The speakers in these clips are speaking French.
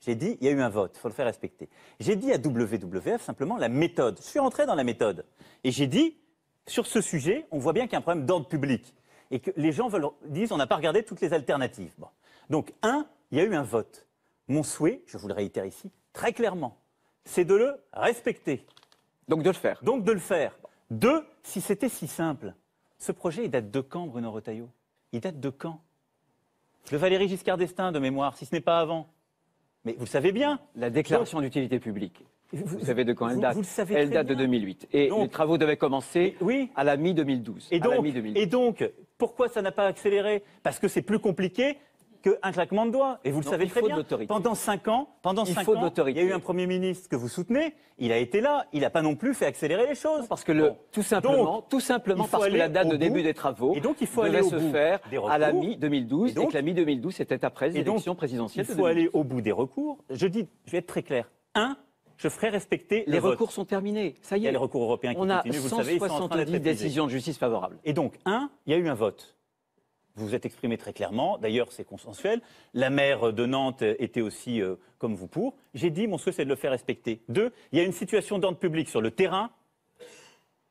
J'ai dit, il y a eu un vote, il faut le faire respecter. J'ai dit à WWF simplement la méthode. Je suis rentré dans la méthode. Et j'ai dit, sur ce sujet, on voit bien qu'il y a un problème d'ordre public. Et que les gens disent, on n'a pas regardé toutes les alternatives. Bon. Donc, il y a eu un vote. Mon souhait, je vous le réitère ici, très clairement, c'est de le respecter. Donc de le faire. Donc de le faire. 2, si c'était si simple, ce projet, il date de quand, Bruno Retailleau? Il date de quand? De Valéry Giscard d'Estaing, de mémoire, si ce n'est pas avant. Mais vous le savez bien. La déclaration d'utilité publique. Vous savez de quand elle date? Vous le savez Elle très date de bien. 2008. Et Donc, les travaux devaient commencer à la mi-2012. Et donc, pourquoi ça n'a pas accéléré? Parce que c'est plus compliqué qu'un claquement de doigts. Et vous le savez très bien. Pendant 5 ans, il y a eu un Premier ministre que vous soutenez. Il a été là. Il n'a pas non plus fait accélérer les choses. Parce que tout simplement parce que la date de début des travaux devait se faire à la mi-2012 et que la mi-2012 c'était après les élections présidentielles. Il faut aller au bout des recours. Je vais être très clair. Je ferai respecter les recours sont terminés. Ça y est. Il y a les recours européens qui continuent. Vous le savez, ils sont en train d'être 170 décisions de justice favorables. Et donc, il y a eu un vote. Vous vous êtes exprimé très clairement. D'ailleurs, c'est consensuel. La maire de Nantes était aussi comme vous pour. J'ai dit, mon souhait, c'est de le faire respecter. 2, il y a une situation d'ordre public sur le terrain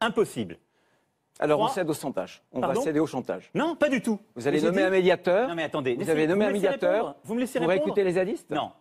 impossible. Alors 3, on cède au chantage. On va céder au chantage. Non, pas du tout. Vous allez nommer un médiateur. Non, mais attendez. Vous avez nommé un médiateur. Vous me laissez pour répondre. écouter les zadistes. Non.